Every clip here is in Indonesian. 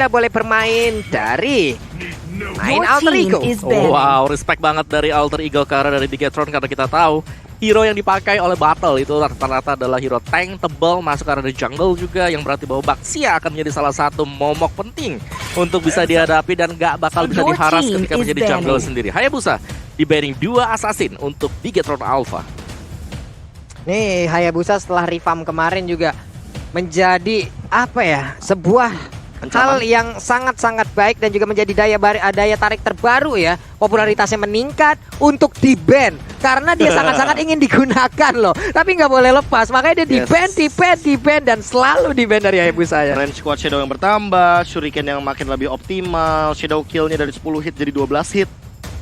Kita boleh bermain dari main Alter Ego. Wow, respect banget dari Alter Ego karena dari Bigetron, karena kita tahu hero yang dipakai oleh Battle itu rata-rata adalah hero tank tebal, masuk karena dari jungle juga, yang berarti bahwa Baxia akan menjadi salah satu momok penting untuk bisa dihadapi dan gak bakal bisa diharas ketika menjadi jungle sendiri. Hayabusa di banning 2 assassin untuk Bigetron Alpha. Nih Hayabusa setelah revamp kemarin juga menjadi apa ya, sebuah hal yang sangat-sangat baik dan juga menjadi daya tarik terbaru ya. Popularitasnya meningkat untuk di-ban karena dia sangat-sangat ingin digunakan loh. Tapi nggak boleh lepas, makanya dia di-ban dan selalu di-ban dari Hayabusa ya. Range squad Shadow yang bertambah, Shuriken yang makin lebih optimal, Shadow kill-nya dari 10 hit jadi 12 hit.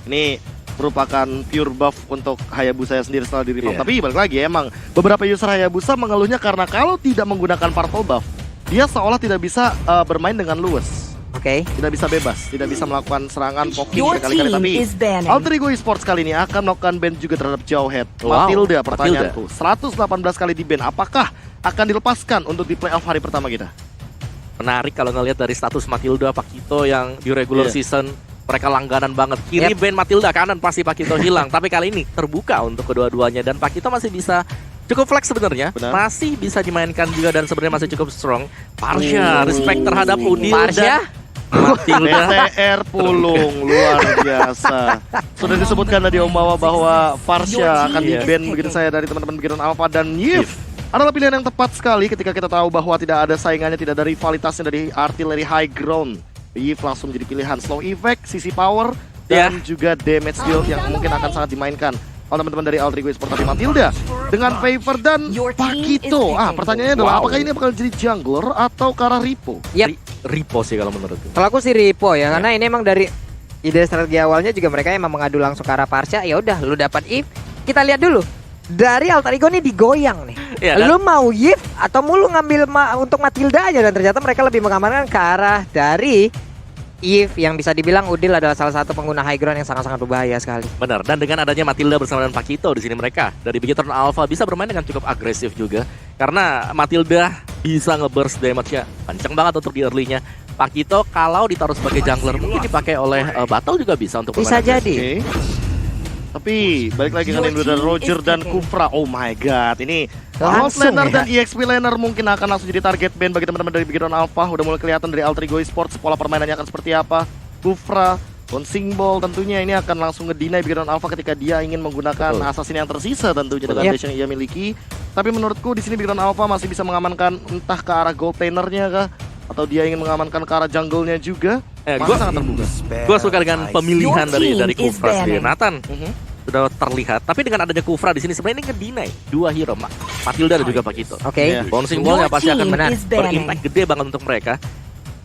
Ini merupakan pure buff untuk Hayabusa sendiri setelah di revamp. Tapi balik lagi emang beberapa user Hayabusa mengeluhnya karena kalau tidak menggunakan purple buff, dia seolah tidak bisa bermain dengan luwes. Oke. Tidak bisa bebas, tidak bisa melakukan serangan poking berkali-kali. Tapi Alter Ego Esports kali ini akan melakukan ban juga terhadap Jawhead. Matilda, pertanyaanku, 118 kali di ban, apakah akan dilepaskan untuk di playoff hari pertama kita? Menarik kalau ngelihat dari status Matilda, Pakito yang di regular season mereka langganan banget. Kiri ban Matilda, kanan pasti Pakito hilang. Tapi kali ini terbuka untuk kedua-duanya dan Pakito masih bisa cukup flex sebenarnya, masih bisa dimainkan juga dan sebenarnya masih cukup strong. Parsha, respect terhadap Udil dan Matilda. BTR Pulung, luar biasa. Sudah disebutkan tadi Om Bawa bahwa Parsha akan di-ban begitu saya dari teman-teman Bigetron Alpha, dan Yif adalah pilihan yang tepat sekali ketika kita tahu bahwa tidak ada saingannya, tidak ada rivalitasnya dari artileri high ground. Yif langsung jadi pilihan slow effect, sisi power, dan juga damage deal yang mungkin akan sangat dimainkan oleh teman-teman dari Alter Ego Esports. Tapi Matilda dengan favor dan Pakito. Pertanyaannya adalah apakah ini bakal jadi jungler atau ke arah Ripo? Ripo sih kalau menurutku. Kalau aku sih Ripo ya, karena ini emang dari ide strategi awalnya juga mereka emang mengadu langsung ke arah Parsha. Ya udah, lu dapat Eve. Kita lihat dulu. Dari Alter Ego nih digoyang nih. Lu mau Yif atau mau lu ngambil untuk Matilda aja, dan ternyata mereka lebih mengamankan ke arah dari Eve yang bisa dibilang Udil adalah salah satu pengguna high ground yang sangat-sangat berbahaya sekali. Benar, dan dengan adanya Matilda bersama dengan Pakito di sini, mereka dari Bigetron Alpha bisa bermain dengan cukup agresif juga. Karena Matilda bisa nge-burst damage-nya kenceng banget untuk di early-nya. Pakito kalau ditaruh sebagai jungler mungkin dipakai oleh Battle juga bisa untuk bisa jadi. Tapi balik lagi kan Indra Roger dan Kufra. Oh my god, ini langsung laner dan EXP laner mungkin akan langsung jadi target ban bagi teman-teman dari Bigetron Alpha. Udah mulai kelihatan dari Alter Ego Esports pola permainannya akan seperti apa. Kufra, Bouncing Ball tentunya ini akan langsung ngedinai Bigetron Alpha ketika dia ingin menggunakan assassin yang tersisa tentunya dengan dash yang ia miliki. Tapi menurutku di sini Bigetron Alpha masih bisa mengamankan entah ke arah gold lanernya kah, atau dia ingin mengamankan ke arah jungle-nya juga. Masih sangat terbuka. Gue suka dengan pemilihan dari Kufra sendiri. Nathan sudah terlihat, tapi dengan adanya Kufra di sini sebenarnya ini ngedinai dua hero, Matilda dan juga Pakito. Bouncing Ball-nya pasti akan berimpact gede banget untuk mereka.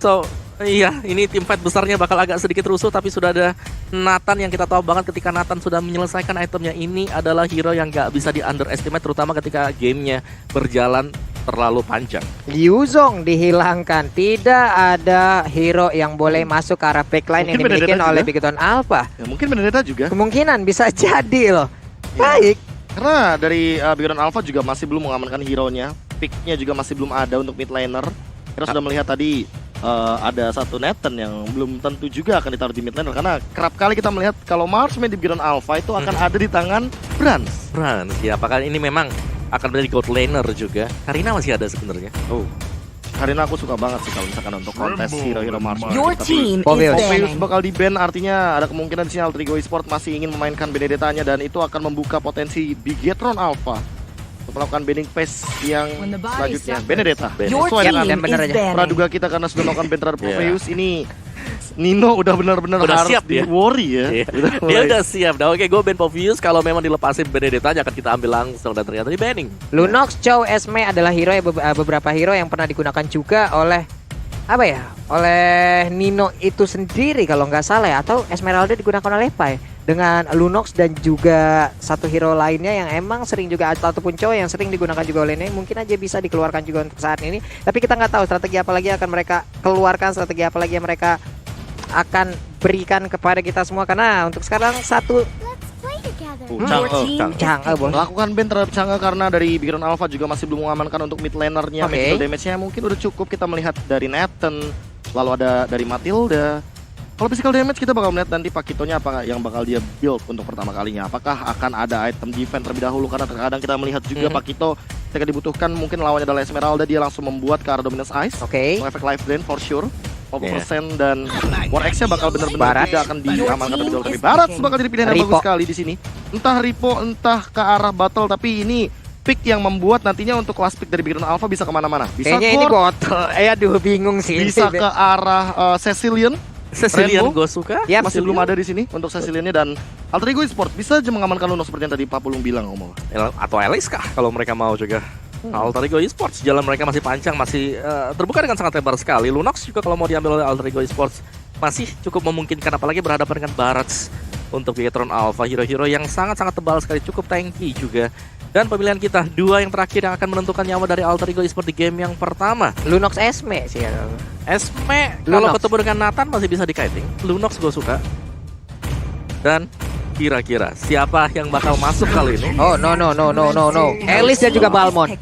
So iya, ini tim fight besarnya bakal agak sedikit rusuh, tapi sudah ada Nathan yang kita tahu banget ketika Nathan sudah menyelesaikan itemnya, ini adalah hero yang gak bisa di underestimate, terutama ketika gamenya berjalan terlalu panjang. Liu Zong dihilangkan, tidak ada hero yang boleh masuk ke arah backline yang dimiliki oleh Bigetron Alpha. Ya, mungkin Benedetta juga. Kemungkinan bisa jadi loh. Baik. Karena dari Bigetron Alpha juga masih belum mengamankan hero-nya, pick-nya juga masih belum ada untuk mid laner. Kita sudah melihat tadi ada satu Nathan yang belum tentu juga akan ditaruh di mid laner, karena kerap kali kita melihat kalau Mars main di Bigetron Alpha itu akan ada di tangan Brans. Ya, apakah ini memang akan menjadi gold laner juga? Karina masih ada sebenarnya. Karina aku suka banget sih kalau misalkan untuk kontes hero-hero Mars. Tapi Popheus bakal di ban, artinya ada kemungkinan di sini Alter Ego Esports masih ingin memainkan Benedettanya, dan itu akan membuka potensi Bigetron Alpha untuk melakukan banning phase yang selanjutnya. Benedetta sesuai dengan praduga kita karena sudah melakukan ban terhadap Popheus. Ini Nino udah benar-benar harus siap di worry ya. Dia udah siap. Oke, gue ban Popheus, kalau memang dilepasin Benedetta akan kita ambil langsung, dan ternyata di banning. Lunox, Chow, Esme adalah hero yang beberapa hero yang pernah digunakan juga oleh oleh Nino itu sendiri kalau nggak salah ya, atau Esmeralda digunakan oleh Pai dengan Lunox dan juga satu hero lainnya yang emang sering juga, ataupun Chow yang sering digunakan juga oleh Nino, mungkin aja bisa dikeluarkan juga untuk saat ini. Tapi kita nggak tahu strategi apa lagi akan mereka keluarkan, strategi apa lagi yang mereka akan berikan kepada kita semua, karena untuk sekarang satu Chang'e lakukan ban terhadap Chang'e karena dari Bigetron Alpha juga masih belum mengamankan untuk mid lanernya. Medical damage-nya mungkin udah cukup kita melihat dari Nathan, lalu ada dari Matilda. Kalau physical damage kita bakal melihat nanti Pakitonya apa yang bakal dia build untuk pertama kalinya. Apakah akan ada item defense terlebih dahulu, karena terkadang kita melihat juga Pakito ketika dibutuhkan mungkin lawannya adalah Esmeralda, dia langsung membuat ke arah Dominance Ice. Efek life drain for sure 40% dan War X-nya bakal benar-benar tidak akan diamankan terlebih dahulu. Tapi Barat bakal jadi pilihan yang bagus sekali di sini. Entah Ripo, entah ke arah battle, tapi ini pick yang membuat nantinya untuk last pick dari Bigron Alpha bisa kemana-mana. Bisa kayaknya ini botol. Aduh bingung sih. Bisa ke arah Cecilian gue suka. Masih belum ada di sini untuk Ceciliannya, dan Alter Ego Esports bisa aja mengamankan Lunox seperti yang tadi Pak Pulung bilang ngomong. Atau Alex kah kalau mereka mau juga. Alter Ego Esports jalan mereka masih panjang, masih terbuka dengan sangat lebar sekali. Lunox juga kalau mau diambil oleh Alter Ego Esports masih cukup memungkinkan, apalagi berhadapan dengan Barats untuk Bigetron Alpha, hero-hero yang sangat-sangat tebal sekali, cukup tanky juga. Dan pemilihan kita, 2 yang terakhir yang akan menentukan nyawa dari Alter Ego Esports di game yang pertama. Lunox Esme sih ya. Esme kalau ketemu dengan Nathan masih bisa di-kiting. Lunox gue suka. Dan kira-kira siapa yang bakal masuk kali ini? Oh no. Alice dan juga Balmon.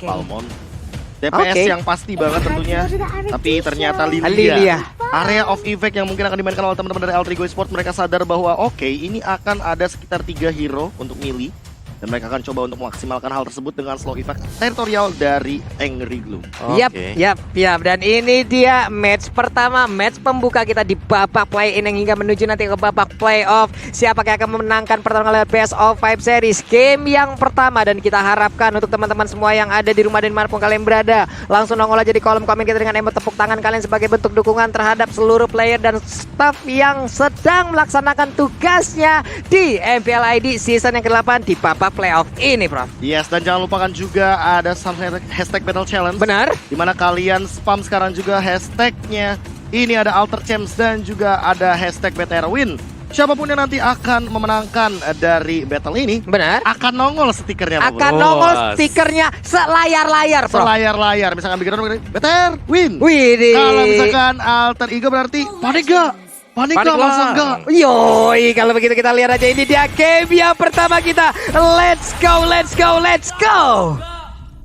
DPS yang pasti banget tentunya. Tapi ternyata Lilia. Area of effect yang mungkin akan dimainkan oleh teman-teman dari Alter Ego Esports. Mereka sadar bahwa ini akan ada sekitar 3 hero untuk melee. Dan mereka akan coba untuk memaksimalkan hal tersebut dengan slow effect teritorial dari Angry Gloom. Yap. Dan ini dia match pertama, match pembuka kita di babak play-in yang hingga menuju nanti ke babak playoff. Siapa yang akan memenangkan pertarungan Best of 5 Series game yang pertama. Dan kita harapkan untuk teman-teman semua yang ada di rumah dan dimanapun kalian berada, langsung nongol aja di kolom komen kita dengan emot tepuk tangan kalian sebagai bentuk dukungan terhadap seluruh player dan staff yang sedang melaksanakan tugasnya di MPL ID season yang ke-8 di babak playoff ini, Prof. Yes, dan jangan lupakan juga ada hashtag Battle Challenge. Benar. Dimana kalian spam sekarang juga hashtagnya. Ini ada Alter Champs dan juga ada hashtag BTR Win. Siapapun yang nanti akan memenangkan dari battle ini, benar, akan nongol stikernya. Akan nongol stikernya selayar-layar, Prof. Selayar-layar. Misalkan bikin BTR Win. Widih. Kalau misalkan Alter Ego berarti panik gak? Panik langsung enggak. Yoi, kalau begitu kita lihat aja, ini dia game yang pertama kita. Let's go.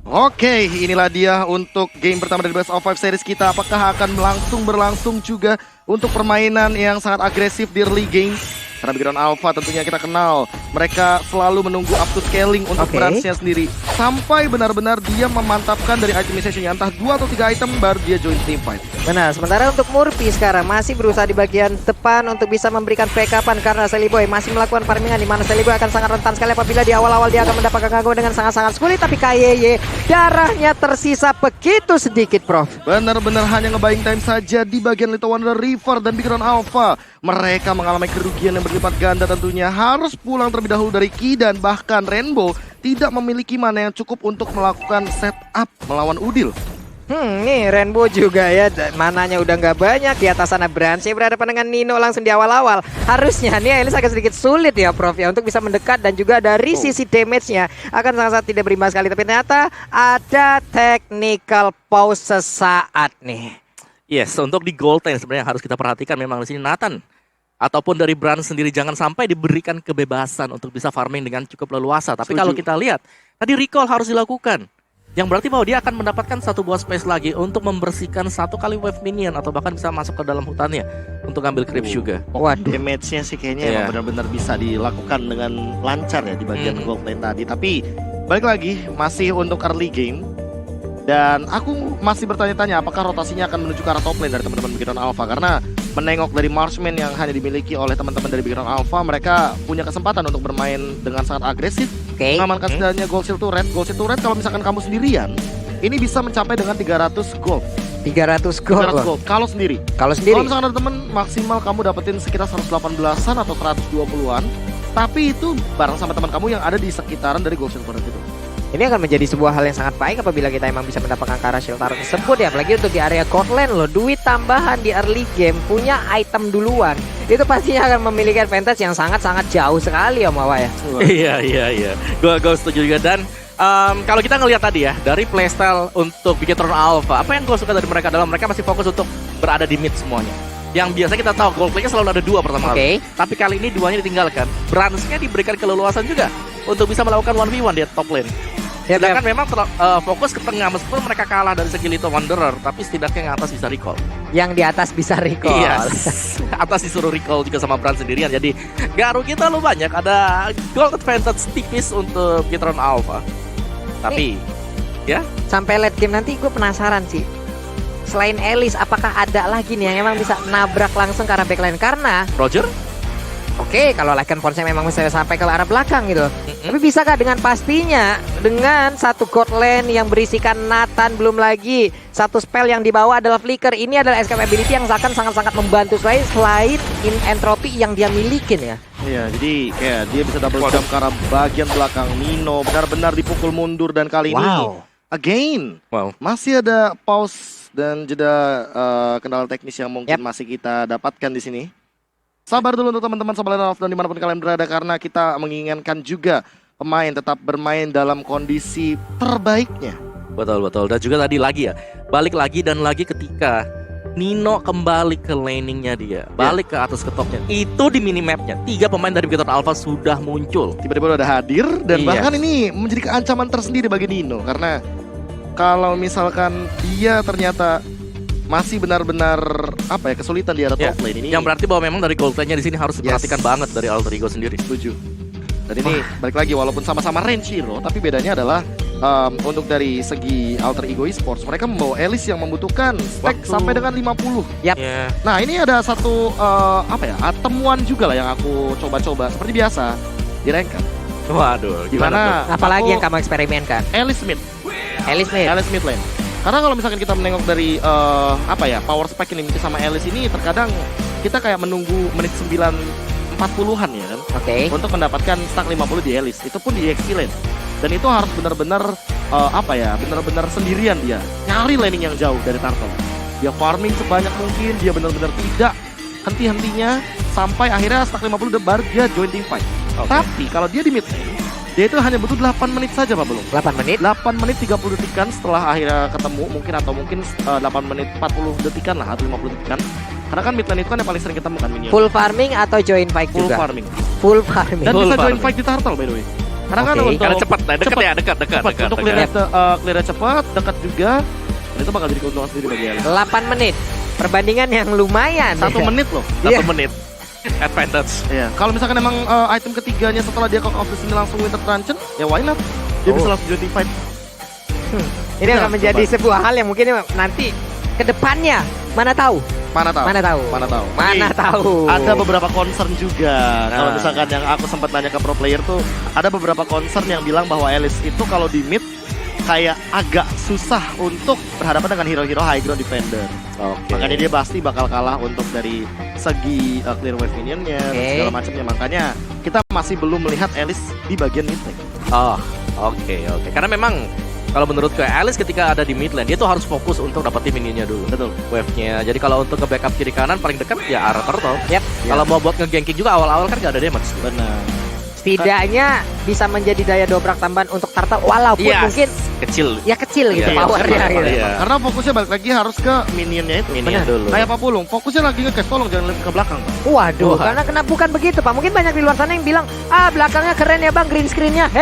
Oke, inilah dia untuk game pertama dari Best of 5 Series kita. Apakah akan berlangsung juga untuk permainan yang sangat agresif di early game? Karena Bigron Alpha tentunya kita kenal, mereka selalu menunggu up to scaling untuk branch-nya sendiri sampai benar-benar dia memantapkan dari itemization-nya, entah 2 atau 3 item baru dia join team fight. Benar, sementara untuk Murphy sekarang masih berusaha di bagian depan untuk bisa memberikan backupan karena Seliboy masih melakukan farmingan, di mana Seliboy akan sangat rentan sekali apabila di awal-awal dia akan mendapatkan gangguan dengan sangat-sangat sulit. Tapi KYY darahnya tersisa begitu sedikit, Prof. Benar-benar hanya nge-buying time saja di bagian Little Wonder River dan Bigron Alpha. Mereka mengalami kerugian yang berlipat ganda tentunya, harus pulang terlebih dahulu dari Ki, dan bahkan Rainbow tidak memiliki mana yang cukup untuk melakukan setup melawan Udil. Nih Rainbow juga ya, mananya udah nggak banyak. Di atas sana Branch berhadapan dengan Nino langsung di awal-awal. Harusnya nih Elis agak sedikit sulit ya, Prof, ya, untuk bisa mendekat, dan juga dari sisi damage-nya akan sangat-sangat tidak berimbang sekali. Tapi ternyata ada technical pause sesaat nih. Yes, untuk di gold lane sebenarnya harus kita perhatikan memang di sini Nathan ataupun dari Brand sendiri jangan sampai diberikan kebebasan untuk bisa farming dengan cukup leluasa. Tapi kalau kita lihat tadi recall harus dilakukan, yang berarti bahwa dia akan mendapatkan satu buah space lagi untuk membersihkan 1 kali wave minion, atau bahkan bisa masuk ke dalam hutannya untuk ngambil creep juga. Waduh, damage-nya sih kayaknya emang benar-benar bisa dilakukan dengan lancar ya di bagian gold lane tadi. Tapi balik lagi masih untuk early game. Dan aku masih bertanya-tanya apakah rotasinya akan menuju ke arah top lane dari teman-teman Bigron Alpha. Karena menengok dari Marksman yang hanya dimiliki oleh teman-teman dari Bigron Alpha, mereka punya kesempatan untuk bermain dengan sangat agresif, mengamankan setidaknya gold seal to red. Gold seal to red kalau misalkan kamu sendirian, ini bisa mencapai dengan 300 gold. 300 gold. Kalau sendiri. Kalau misalkan ada teman, maksimal kamu dapetin sekitar 118-an atau 120-an. Tapi itu bareng sama teman kamu yang ada di sekitaran dari gold seal to red itu. Ini akan menjadi sebuah hal yang sangat baik apabila kita emang bisa mendapatkan Kara Shelter tersebut ya. Apalagi untuk di area gold lane loh, duit tambahan di early game, punya item duluan, itu pastinya akan memiliki advantage yang sangat-sangat jauh sekali ya Mawa ya. Iya. Gue setuju juga. Dan kalau kita ngelihat tadi ya, dari playstyle untuk Bigetron Alpha, apa yang gue suka dari mereka adalah mereka masih fokus untuk berada di mid semuanya. Yang biasa kita tahu gold lane-nya selalu ada 2 pertama kali. Tapi kali ini 2-nya ditinggalkan. Branch-nya diberikan keleluasan juga untuk bisa melakukan 1v1 di top lane. Sedangkan memang fokus ke tengah, meskipun mereka kalah dari segi Little Wanderer, tapi setidaknya yang atas bisa recall. yang di atas bisa recall. Yes. Atas disuruh recall juga sama Brand sendirian. Jadi gak rugi terlalu banyak. Ada gold advantage tipis untuk Gitron Alpha. Tapi ya Sampai late game nanti gue penasaran sih. Selain Alice, apakah ada lagi nih yang emang bisa nabrak langsung ke arah backline? Karena Roger oke, kalau Lycan Force memang bisa sampai ke arah belakang gitu. Tapi bisakah dengan pastinya dengan satu god lane yang berisikan Nathan, belum lagi satu spell yang dibawa adalah Flicker. Ini adalah escape ability yang akan sangat-sangat membantu selain in entropy yang dia milikin ya. Iya, jadi kayak dia bisa double jump ke arah bagian belakang. Nino benar-benar dipukul mundur dan kali ini again masih ada pause dan jeda kendala teknis yang mungkin masih kita dapatkan di sini. Sabar dulu untuk teman-teman Sobat Lane dan dimanapun kalian berada, karena kita menginginkan juga pemain tetap bermain dalam kondisi terbaiknya. Betul. Dan juga tadi lagi ya, balik lagi dan lagi ketika Nino kembali ke laningnya dia, balik ke atas ke topnya. Itu di minimapnya 3 pemain dari Gitron Alpha sudah muncul. Tiba-tiba udah hadir dan bahkan ini menjadi keancaman tersendiri bagi Nino. Karena kalau misalkan dia ternyata masih benar-benar kesulitan di area top lane ini. Yang berarti bahwa memang dari gold lane-nya di sini harus diperhatikan banget dari Alter Ego sendiri. Setuju. Dan ini balik lagi, walaupun sama-sama range hero, tapi bedanya adalah untuk dari segi Alter Ego Esports, mereka membawa Alice yang membutuhkan stack sampai dengan 50. Nah, ini ada satu temuan juga lah yang aku coba-coba seperti biasa di Ranked. Waduh, gimana? Apalagi yang kamu eksperimenkan? Alice mid lane. Karena kalau misalkan kita menengok dari power spike ini sama Alice ini, terkadang kita kayak menunggu menit 9:40-an ya kan. Untuk mendapatkan stack 50 di Alice, itu pun di XP lane. Dan itu harus benar-benar benar-benar sendirian dia. Nyari laning yang jauh dari Turtle. Dia farming sebanyak mungkin, dia benar-benar tidak henti-hentinya sampai akhirnya stack 50 udah baru dia join team fight. Tapi kalau dia di mid lane, dia itu hanya butuh 8 menit saja Pak belum. 8 menit? 8 menit 30 detikan setelah akhirnya ketemu mungkin, atau mungkin 8 menit 40 detikan lah atau 50 detikan. Karena kan mid lane itu kan yang paling sering ketemu kan minion. Full farming atau join fight Full juga? Full farming. Dan bisa join fight di Turtle by the way. Karena kan untuk karena cepat, dekat. Untuk clear cepat, dekat juga. Dan itu bakal jadi keuntungan sendiri bagi Alice. 8 menit. Perbandingan yang lumayan. 1 menit loh. 1 menit. Advantage. Iya, kalau misalkan emang item ketiganya setelah dia Cock of the Sini langsung Winter Truncheon, ya why not? Dia bisa langsung join team fight. Ini akan menjadi sebuah hal yang mungkin nanti ke depannya mana tahu. Ada beberapa concern juga. Kalau misalkan yang aku sempat nanya ke pro player tuh, ada beberapa concern yang bilang bahwa Alice itu kalau di mid kayak agak susah untuk berhadapan dengan hero-hero high ground defender. Makanya dia pasti bakal kalah untuk dari segi clear wave minionnya dan segala macamnya. Makanya kita masih belum melihat Alice di bagian mid lane. Karena memang kalau menurutku Alice ketika ada di mid lane, dia tuh harus fokus untuk dapetin minionnya dulu. Betul. Wave-nya. Jadi kalau untuk nge-backup kiri kanan paling dekat ya arah Turtle. Kalau mau buat nge-ganking juga awal-awal kan gak ada damage. Benar. Setidaknya bisa menjadi daya dobrak tambahan untuk Turtle, walaupun mungkin kecil gitu powernya gitu. Karena fokusnya balik lagi harus ke minionnya itu. Dulu. Kayak Pak Pulung, fokusnya lagi nge-cash, tolong jangan lebih ke belakang. Waduh, karena bukan begitu Pak. Mungkin banyak di luar sana yang bilang, belakangnya keren ya Bang, green screen-nya.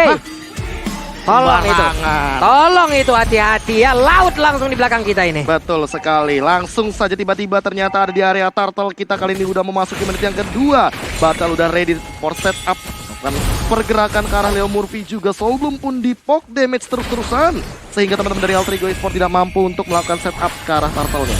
Tolong itu hati-hati ya, laut langsung di belakang kita ini. Betul sekali, langsung saja tiba-tiba ternyata ada di area Turtle. Kita kali ini udah memasuki menit yang kedua. Battle udah ready for setup. Dan pergerakan ke arah Leo Murphy juga sebelum pun di poke damage terus-terusan, sehingga teman-teman dari Alter Ego Esports tidak mampu untuk melakukan setup ke arah Turtle-nya.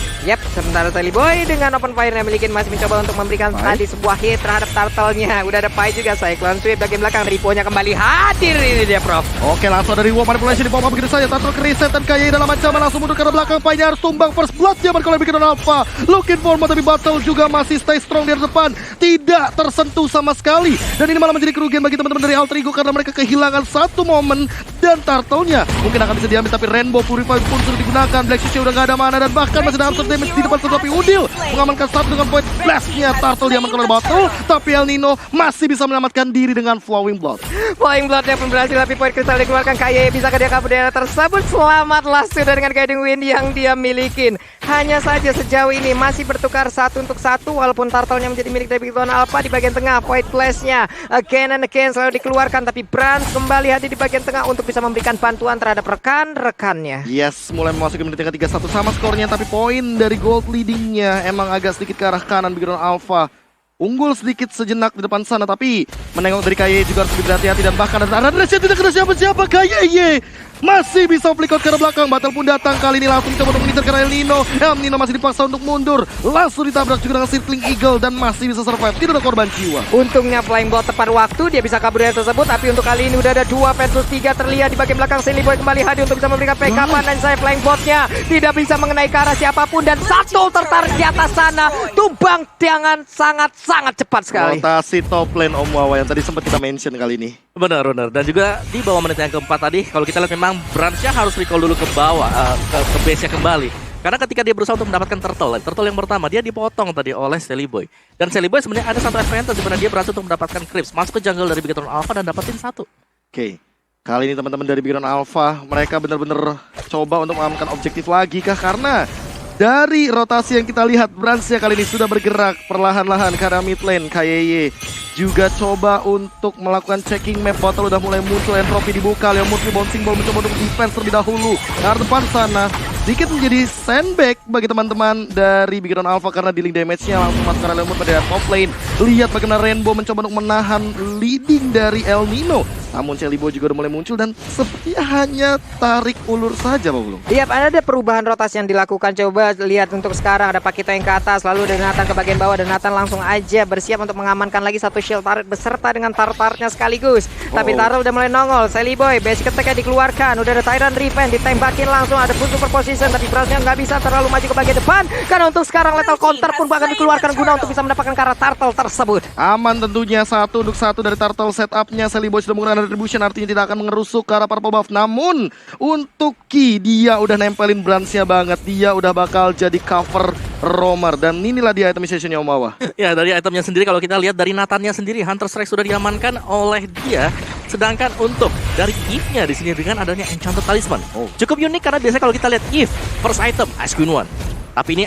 Sementara Tally Boy dengan open fire yang milikin masih mencoba untuk memberikan tadi sebuah hit terhadap Turtle-nya. Udah ada Pai juga, Cyclone Sweep bagian belakang, Ripo-nya kembali hadir ini dia Prof. Oke, langsung dari War Manipulation di bawah begitu saja. Turtle kereset dan Kaye dalam ancaman langsung mundur ke arah belakang. Pai-nya harus tumbang, first blood zaman kalau bikin Alpha. Looking for more, tapi Battle juga masih stay strong di depan, tidak tersentuh sama sekali. Dan ini malah menjadi kerugian bagi teman-teman dari Alter Ego karena mereka kehilangan satu momen dan Turtle-nya mungkin akan bisa diambil, tapi Rainbow Purify pun sudah digunakan. Black Shusha udah gak ada mana dan bahkan masih ada absorb damage di depan, tetapi Udil mengamankan satu dengan point blast-nya. Turtle diamankan oleh Battle, tapi El Nino masih bisa menyelamatkan diri dengan Flowing Blood. Flowing Blood-nya pun berhasil, tapi point kristal dikeluarkan. Kaye bisakah dia kabur dari tersebut? Selamatlah sudah dengan Guiding Wind yang dia milikin. Hanya saja sejauh ini masih bertukar 1 untuk 1 walaupun Turtle-nya menjadi milik dari Gitron Alpha di bagian tengah. Point blast-nya again and again Boy dikeluarkan, tapi Brans kembali hadir di bagian tengah untuk bisa memberikan bantuan terhadap rekan-rekannya. Yes, mulai memasuki menit yang ke-31 sama skornya, tapi poin dari gold leadingnya emang agak sedikit ke arah kanan Background Alpha. Unggul sedikit sejenak di depan sana, tapi menengok dari KYE juga harus lebih berhati-hati, dan bahkan ada Andres yang tidak kena siapa-siapa. KYE masih bisa flick out ke arah belakang. Battle pun datang kali ini, langsung coba untuk mengincar El Nino. El Nino masih dipaksa untuk mundur, langsung ditabrak juga dengan Circling Eagle dan masih bisa survive, tidak ada korban jiwa. Untungnya Flying Ball tepat waktu, dia bisa kabur dari tersebut, tapi untuk kali ini udah ada 2 versus 3 terlihat di bagian belakang. Silly Boy kembali hadir untuk bisa memberikan backupan, dan saya Flying Ball-nya tidak bisa mengenai ke arah siapapun, dan satu tertarik di atas sana. Tumbang tiangan sangat-sangat cepat sekali. Rotasi top lane Om Wawa yang tadi sempat kita mention kali ini. Benar. Dan juga di bawah menit yang keempat tadi, kalau kita lihat memang Bransnya harus recall dulu ke bawah, ke base-nya kembali. Karena ketika dia berusaha untuk mendapatkan turtle yang pertama, dia dipotong tadi oleh Silly Boy. Dan Silly Boy sebenarnya ada satu advantage di mana dia berhasil untuk mendapatkan creeps, masuk ke jungle dari Background Alpha dan dapetin satu. Oke. Kali ini teman-teman dari Background Alpha, mereka benar-benar coba untuk mengamankan objektif lagi kah? Karena dari rotasi yang kita lihat, Bransnya kali ini sudah bergerak perlahan-lahan ke arah mid lane. KYE juga coba untuk melakukan checking map. Botol udah mulai muncul, entropi dibuka. Leo Murphy bouncing ball mencoba untuk defense terlebih dahulu. Ke depan sana, sedikit menjadi sandbag bagi teman-teman dari Background Alpha karena dealing damage-nya langsung masuk ke arah Leo Murphy pada top lane. Lihat bagaimana Rainbow mencoba untuk menahan leading dari El Nino. Namun Silly Boy juga udah mulai muncul dan sepertinya hanya tarik ulur saja, Pak Bulung. Iya, ada perubahan rotasi yang dilakukan. Coba lihat untuk sekarang ada Pakito yang ke atas, lalu ada Nathan ke bagian bawah, dan Nathan langsung aja bersiap untuk mengamankan lagi satu shield turret beserta dengan tartarnya sekaligus. Tapi turret udah mulai nongol. Silly Boy basic attack-nya dikeluarkan, udah ada Tyrant Revenge ditembakin langsung, ada full super position, tapi Bransnya nggak bisa terlalu maju ke bagian depan karena untuk sekarang lethal counter pun bahkan dikeluarkan guna untuk bisa mendapatkan karena turtle tersebut. Aman tentunya, 1 untuk 1 dari turtle setupnya. Silly Boy sudah menggunakan retribution, artinya tidak akan mengerusuk ke arah purple buff. Namun untuk Ki, dia udah nempelin Bransnya banget, dia udah bakal jadi cover Romer. Dan inilah dia itemization-nya Om Wawa. Ya, dari itemnya sendiri kalau kita lihat dari Nathannya sendiri, Hunter Strike sudah diamankan oleh dia. Sedangkan untuk dari Eve-nya di sini dengan adanya Enchanted Talisman, cukup unik karena biasanya kalau kita lihat Eve first item Ice Queen 1. Tapi ini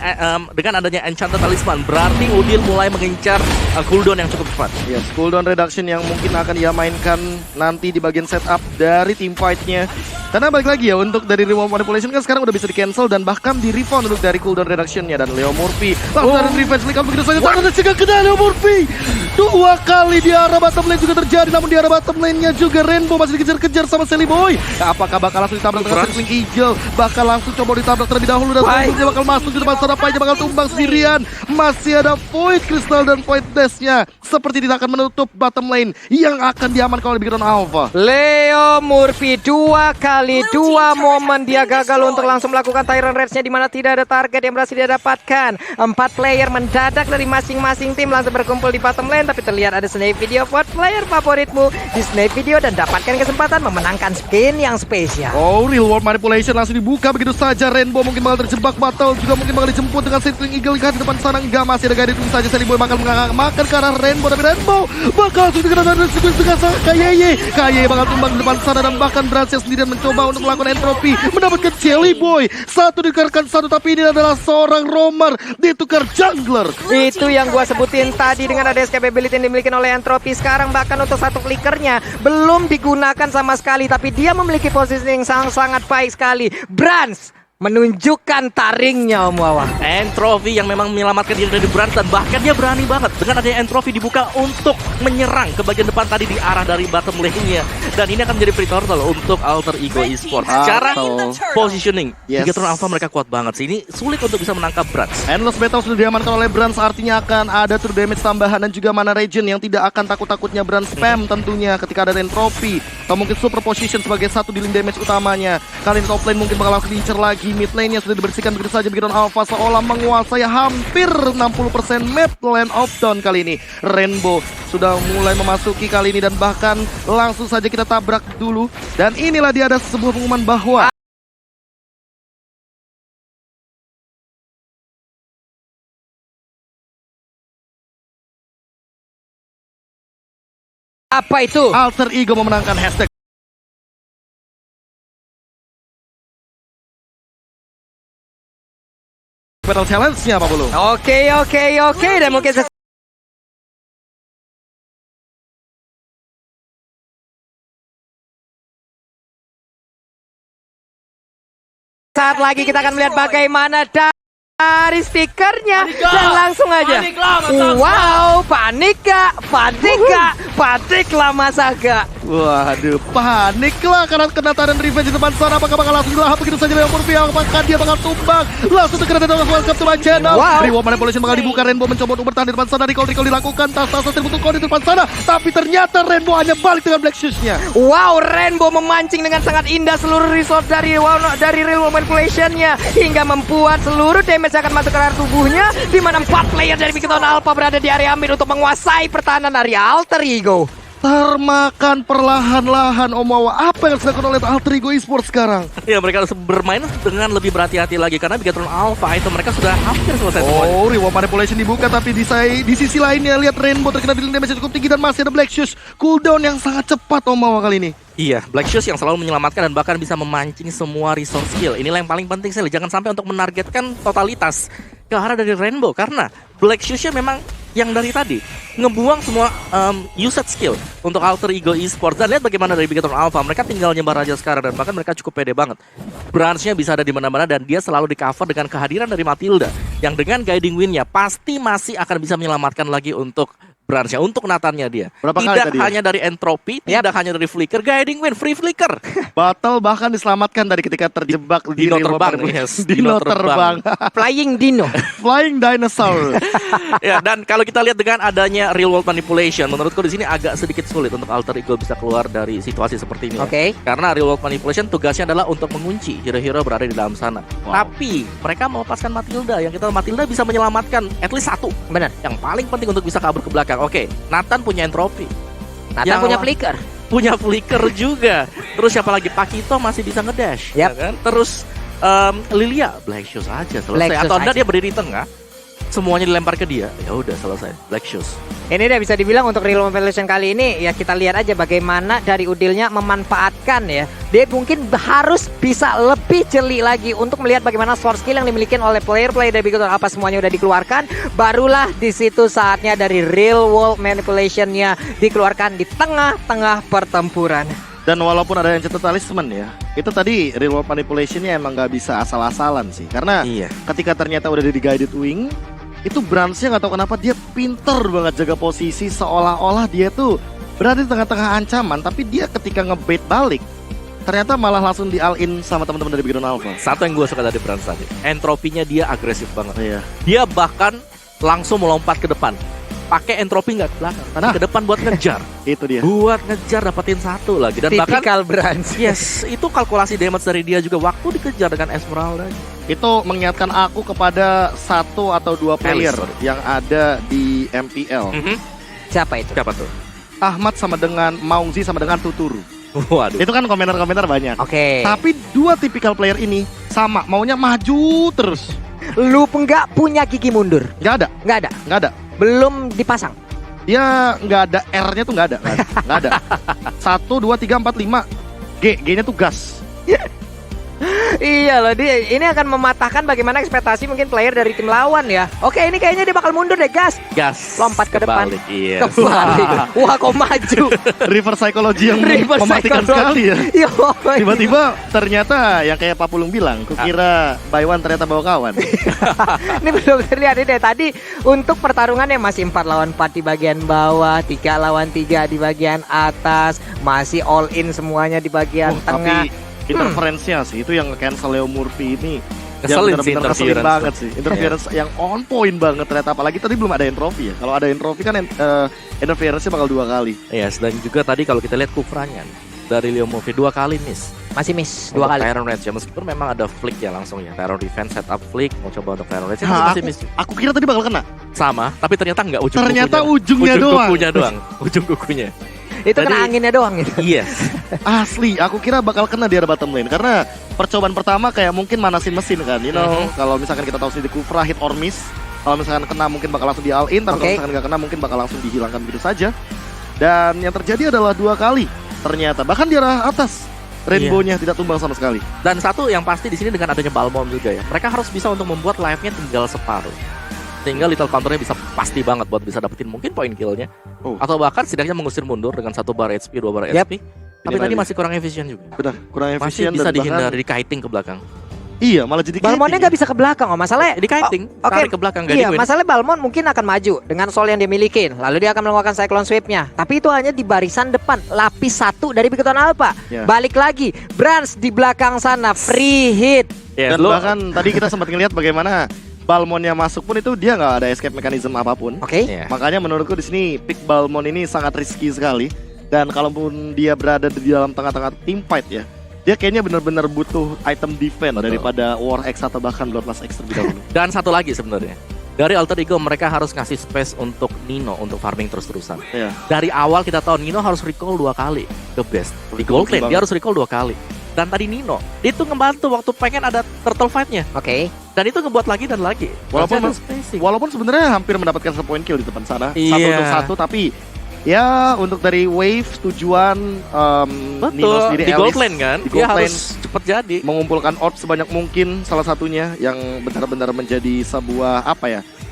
dengan adanya Enchanted Talisman berarti Udil mulai mengincar cooldown yang cukup cepat. Yes, cooldown reduction yang mungkin akan dia mainkan nanti di bagian setup dari team fight-nya. Karena balik lagi ya, untuk dari Remote Manipulation kan sekarang udah bisa di-cancel dan bahkan di-refund untuk dari cooldown reduction-nya. Dan Leo Murphy langsung ada revenge flick out begitu saja. Tangannya juga kena Leo Murphy. 2 kali di arah bottom lane juga terjadi, namun di arah bottom lane-nya juga Rainbow masih dikejar-kejar sama Silly Boy. Apakah bakal langsung ditabrak dengan Circling Eagle? Bakal langsung coba ditabrak terlebih dahulu dan selanjutnya bakal masuk di depan sana. Painya bakal tumbang sendirian. Masih ada Void Crystal dan Void Dash-nya. Seperti tidak akan menutup bottom lane yang akan diamankan oleh Background Alpha. Leo Murphy 2 kali 2 momen dia gagal untuk langsung melakukan Tyrant Rage-nya, di mana tidak ada target yang berhasil dia dapatkan. 4 player mendadak dari masing-masing tim langsung berkumpul di bottom lane, tapi terlihat ada snake video buat player favoritmu di snake video dan dapatkan kesempatan memenangkan skin yang spesial. Real World Manipulation langsung dibuka begitu saja. Rainbow mungkin bakal terjebak, Battle juga mungkin bakal dijemput dengan Circling Eagle di depan sana. Enggak, masih ada guided itu saja. Silly Boy bakal makan ke arah Rainbow, tapi Rainbow bakal langsung dikenakan dengan KYE. KYE bakal tumbang di depan sana dan bahkan Bransnya sendirian mencoba untuk melakukan entropi, mendapatkan Silly Boy. Satu dikarkan satu, tapi ini adalah seorang Romer ditukar jungler. Itu yang gua sebutin tadi dengan ada capability yang dimiliki oleh Entropi. Sekarang bahkan untuk satu flickernya belum digunakan sama sekali, tapi dia memiliki posisi yang sangat baik sekali. Brans menunjukkan taringnya Om Wawa. Entropy yang memang menyelamatkan diri dari Brans, dan bahkan dia berani banget dengan adanya Entropy dibuka untuk menyerang ke bagian depan tadi di arah dari bottom lane-nya. Dan ini akan menjadi free turtle untuk Alter Ego Esports. Secara positioning, Background Alpha mereka kuat banget sih. Ini sulit untuk bisa menangkap Brans. Endless Battle sudah diamankan oleh Brans, artinya akan ada true damage tambahan dan juga mana regen yang tidak akan takut-takutnya Brans spam tentunya ketika ada Entropy. Atau mungkin super position sebagai satu dealing damage utamanya. Kali ini top lane mungkin bakal langsung diincar lagi. Mid lane-nya sudah dibersihkan begitu saja. Background Alpha seolah menguasai hampir 60% map Land of Dawn kali ini. Rainbow sudah mulai memasuki kali ini dan bahkan langsung saja kita tabrak dulu. Dan inilah dia ada sebuah pengumuman bahwa apa itu? Alter Ego memenangkan hashtag Battle Challenge-nya, Pak Bulu. Oke, dan mungkin Saat lagi kita akan melihat bagaimana dari stikernya dan langsung aja. Wow, panik gak? Panik lah masa gak? Waduh, panik lah karena kena taran revenge di depan sana. Apakah bakal langsung dilahap begitu saja Leo Murphy? Apakah dia bakal tumbang? Langsung segera datang welcome to my channel. Reward manipulation bakal dibuka. Rainbow mencoba untuk bertahan di depan sana. Recall dilakukan. Tas-tas terbentuk kode di depan sana. Tapi ternyata Rainbow hanya balik dengan Black Shoes-nya. Wow, Rainbow memancing dengan sangat indah seluruh resource dari Reward manipulation-nya hingga membuat seluruh damage akan masuk ke area tubuhnya, di mana 4 player dari Bigton Alpha berada di area mid untuk menguasai pertahanan dari Alter Ego. Termakan perlahan-lahan Omawa. Apa yang dilakukan oleh Alter Ego Esports sekarang? Ya, mereka harus bermain dengan lebih berhati-hati lagi karena Bigatron Alpha itu mereka sudah hampir selesai semuanya. Oh, reward manipulation dibuka, tapi di sisi lainnya lihat Rainbow terkena dealing damage cukup tinggi dan masih ada Black Shoes. Cooldown yang sangat cepat Omawa kali ini. Iya, Black Shoes yang selalu menyelamatkan dan bahkan bisa memancing semua resource skill. Inilah yang paling penting sekali. Jangan sampai untuk menargetkan totalitas ke arah dari Rainbow karena Black Shoes-nya memang yang dari tadi ngebuang semua usage skill untuk Alter Ego Esports. Dan lihat bagaimana dari Bigatron Alpha, mereka tinggal nyebar aja sekarang dan bahkan mereka cukup pede banget. Branch-nya bisa ada di mana-mana dan dia selalu di cover dengan kehadiran dari Matilda yang dengan guiding win-nya pasti masih akan bisa menyelamatkan lagi untuk branch-nya, untuk Nathan-nya dia. Berapa kali tidak tadi hanya dari entropy, tidak hanya dari flicker, guiding win, free flicker. Battle bahkan diselamatkan tadi ketika terjebak di Dino Reward terbang, manipulation. yes. Dino terbang. Flying Dino. Flying Dinosaur. Ya, dan kalau kita lihat dengan adanya real world manipulation, menurutku di sini agak sedikit sulit untuk Alter Ego bisa keluar dari situasi seperti ini. Oke. Karena real world manipulation tugasnya adalah untuk mengunci hero-hero berada di dalam sana. Wow. Tapi mereka melepaskan Matilda, yang kita Matilda bisa menyelamatkan at least satu. Benar. Yang paling penting untuk bisa kabur ke belakang. Oke, Nathan punya entropy. Nathan punya flicker. Punya flicker juga. Terus siapa lagi? Pakito masih bisa ngedash. Yap. Ya kan? Terus Lilia Black Shoes aja selesai. Black Shoes Atau anda aja. dia berdiri di tengah, semuanya dilempar ke dia. Ya udah selesai. Black Shoes. Ini udah bisa dibilang untuk Real Manipulation kali ini ya kita lihat aja bagaimana dari Udilnya memanfaatkan ya. Dia mungkin harus bisa lebih jeli lagi untuk melihat bagaimana source skill yang dimiliki oleh player-player dari Bigotron apa semuanya udah dikeluarkan. Barulah di situ saatnya dari Real World Manipulation-nya dikeluarkan di tengah-tengah pertempuran. Dan walaupun ada yang cetak talisman ya, itu tadi real world manipulation-nya emang nggak bisa asal-asalan sih. Karena ketika ternyata udah di guided wing, itu branch-nya nggak tahu kenapa dia pinter banget jaga posisi seolah-olah dia tuh berada di tengah-tengah ancaman, tapi dia ketika ngebait balik ternyata malah langsung di all-in sama teman-teman dari Bigotron Alpha. Satu yang gue suka dari Branch tadi, entropinya dia agresif banget. Iya. Dia bahkan langsung melompat ke depan. Pakai entropi nggak ke belakang, tapi ke depan buat ngejar. Itu dia. Buat ngejar dapetin satu lagi. Dan Typical bahkan Branch. yes, itu kalkulasi damage dari dia juga waktu dikejar dengan Esmeralda. Itu mengingatkan aku kepada 1 atau 2 player yang ada di MPL. Siapa itu? Siapa tuh? Ahmad sama dengan Maungzi sama dengan Tuturu. Waduh. Itu kan komentar-komentar banyak. Oke. Tapi 2 tipikal player ini sama, maunya maju terus. Lu nggak punya gigi mundur? Nggak ada, Nggak ada. nggak ada. Belum dipasang. Dia nggak ada R-nya tuh nggak ada, nggak ada. 1, 2, 3, 4, 5. G-nya tuh gas. Iya loh, dia ini akan mematahkan bagaimana ekspektasi mungkin player dari tim lawan ya. Oke, ini kayaknya dia bakal mundur deh, gas. Lompat ke depan. Iya. Kebalik. Wah, kok maju. Reverse psychology yang Reverse mematikan psychology. sekali ya. Yo. Tiba-tiba ternyata yang kayak Pak Pulung bilang, kukira buy one ternyata bawa kawan. Ini belum terlihat deh. Tadi untuk pertarungannya masih 4 lawan 4 di bagian bawah, 3 lawan 3 di bagian atas, masih all in semuanya di bagian tengah. Tapi interference-nya sih itu yang cancel Leo Murphy ini. Ngeselin Yang sih benar-benar ngeselin interference banget sih. Interference yang on point banget ternyata, apalagi tadi belum ada entropy ya. Kalau ada entropy kan interference-nya bakal 2 kali. Yes, dan juga tadi kalau kita lihat kufranya dari Leo Murphy 2 kali miss. Masih miss 2 kali. Tyrant Rage ya, meskipun memang ada flick ya langsung ya. Tyrant defense setup flick, mau coba untuk Tyrant Rage masih miss. Aku kira tadi bakal kena. Sama, tapi ternyata enggak ujung Ternyata kukunya. ujungnya doang. Kukunya doang. Ujung kukunya. Itu kena anginnya doang gitu. Iya. Asli, aku kira bakal kena di area bottom lane karena percobaan pertama kayak mungkin manasin mesin kan, you know. Kalau misalkan kita tahu sendiri Kufra hit or miss, kalau misalkan kena mungkin bakal langsung di all in, tapi kalau misalkan nggak kena mungkin bakal langsung dihilangkan begitu saja. Dan yang terjadi adalah 2 kali ternyata, bahkan di arah atas rainbow-nya tidak tumbang sama sekali. Dan satu yang pasti di sini dengan adanya Balmond juga ya, mereka harus bisa untuk membuat life-nya tinggal separuh. Sehingga little counternya bisa pasti banget buat bisa dapetin mungkin poin kill-nya. Atau bahkan setidaknya mengusir mundur dengan 1 bar HP, 2 bar HP. Tapi tadi masih kurang efisien juga. Benar, kurang efisien masih bisa dan dihindari di kiting ke belakang. Iya, malah jadi Balmonnya nggak bisa ke belakang, masalahnya Di kiting, tarik ke belakang, nggak Iya, di-win. masalahnya Balmon mungkin akan maju dengan soul yang dia milikin. Lalu dia akan melakukan cyclone sweep-nya. Tapi itu hanya di barisan depan, lapis 1 dari Bigoton Alpha. Ya. Balik lagi, Brans di belakang sana, free hit. Ya, Dan bahkan tadi kita sempat ngelihat bagaimana Balmonnya masuk pun itu dia nggak ada escape mechanism apapun. Oke. Iya. Makanya menurutku di sini pick Balmon ini sangat risky sekali. Dan kalaupun dia berada di dalam tengah-tengah team fight ya, dia kayaknya benar-benar butuh item defense daripada War X atau bahkan Bloodlust X terlebih dahulu. Dan satu lagi sebenarnya. Dari Alter Ego mereka harus ngasih space untuk Nino untuk farming terus-terusan. Iya. Dari awal kita tahu Nino harus recall 2 kali ke best. Di gold lane dia harus recall 2 kali. Dan tadi Nino, dia itu ngebantu waktu pengen ada turtle fight-nya. Oke. Dan itu ngebuat lagi dan lagi. Walaupun sebenarnya hampir mendapatkan 1 point kill di depan sana. Iya. 1 untuk 1 tapi ya untuk dari wave tujuan Nino Betul, sendiri di gold Alice, lane kan. di Dia gold lane harus cepet jadi. mengumpulkan orb sebanyak mungkin salah satunya yang benar-benar menjadi sebuah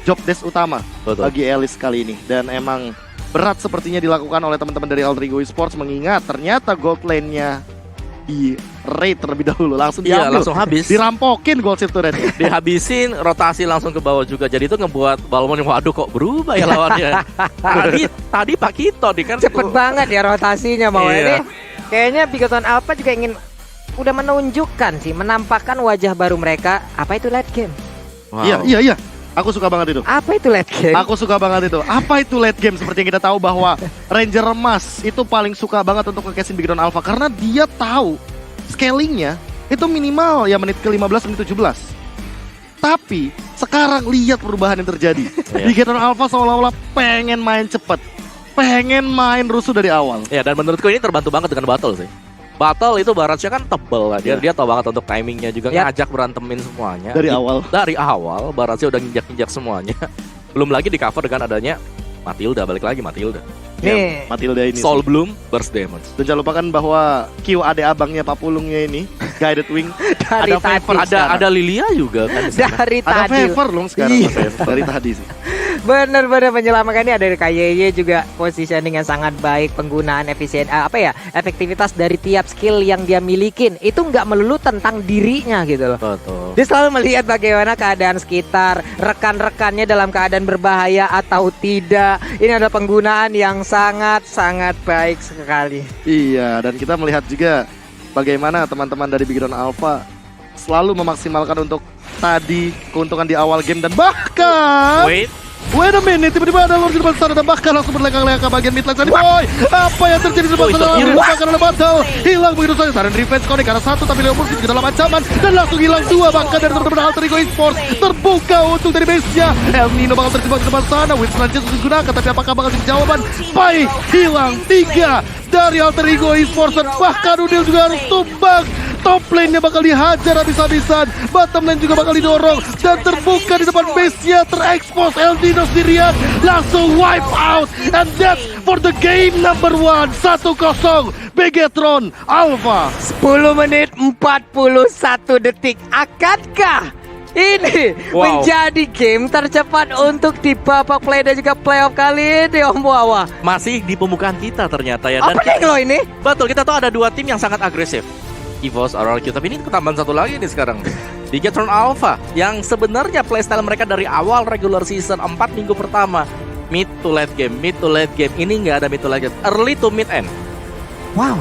job desk utama Betul. bagi Alice kali ini. Dan emang berat sepertinya dilakukan oleh teman-teman dari Alter Ego Esports mengingat ternyata gold lane-nya di raid terlebih dahulu langsung Iya, diambil, langsung habis. dirampokin gold shield turret. Dihabisin, rotasi langsung ke bawah juga. Jadi itu ngebuat Balmon yang waduh kok berubah ya lawannya. tadi Pak Kito nih kan Cepet banget ya rotasinya mau Iya. ini. Kayaknya Bigoton Alpha juga ingin udah menunjukkan sih, menampakkan wajah baru mereka. Apa itu late game? Wow. Iya. Aku suka banget itu. Apa itu late game? Aku suka banget itu. Apa itu late game? Seperti yang kita tahu bahwa Ranger Emas itu paling suka banget untuk nge-cashin Bigoton Alpha karena dia tahu scalingnya itu minimal ya menit ke-15, menit 17. Tapi sekarang lihat perubahan yang terjadi. Bigoton Alpha seolah-olah pengen main cepet, pengen main rusuh dari awal. Ya, dan menurutku ini terbantu banget dengan battle sih. Battle itu baratnya kan tebel lah. Dia tahu banget untuk timingnya juga, ngajak berantemin semuanya. Dari awal. Dari awal baratnya udah nginjak-nginjak semuanya. Belum lagi di cover dengan adanya Matilda, balik lagi Matilda. Nih, Matilda ini. Soul Bloom, Burst Damage. Dan jangan lupakan bahwa Q ade abangnya Papulungnya ini Guided Wing. dari Ada tadi. favor Ada Lilia juga kan. di sana. Dari Ada tadi. favor loh sekarang. Iya. Dari tadi sih. Bener-bener menyelamatkan ini. Ada dari KYY juga positioning yang sangat baik, penggunaan efektivitas dari tiap skill yang dia milikin itu nggak melulu tentang dirinya gitu loh. Betul. Dia selalu melihat bagaimana keadaan sekitar, rekan-rekannya dalam keadaan berbahaya atau tidak. Ini adalah penggunaan yang sangat-sangat baik sekali. Iya, dan kita melihat juga bagaimana teman-teman dari Bigoton Alpha selalu memaksimalkan untuk tadi keuntungan di awal game dan bahkan wait a minute, tiba-tiba ada Lord di depan sana dan bahkan langsung berlengkang-lengkang bagian mid lane tadi boy. Apa yang terjadi di depan sana? Bahkan ada battle hilang begitu saja. Sudden revenge connect karena 1 tapi Leopard juga dalam ancaman dan langsung hilang 2 bahkan dari teman-teman Alter Ego Esports terbuka untuk dari base-nya. El Nino bakal terjebak di depan sana. With Francis digunakan tapi apakah bakal jadi jawaban? Pai hilang 3 dari Alter Ego Esports dan bahkan Udil juga harus tumbang. Top lane-nya bakal dihajar habis-habisan, bottom lane juga bakal didorong dan terbuka di depan base-nya, terekspos El Nino sendirian, langsung wipe out, and that's for the game number 1, 1-0 Bigetron Alpha. 10 menit 41 detik. Akankah ini menjadi game tercepat untuk di babak play dan juga playoff kali ini, Om Wawa? Masih di pembukaan kita ternyata ya. Apa nih lo ini? Betul, kita tahu ada 2 tim yang sangat agresif. EVOS, RRQ, tapi ini ketambahan 1 lagi nih sekarang. Bigetron Alpha yang sebenarnya playstyle mereka dari awal regular season 4 minggu pertama mid to late game. Ini nggak ada mid to late game, early to mid end. Wow,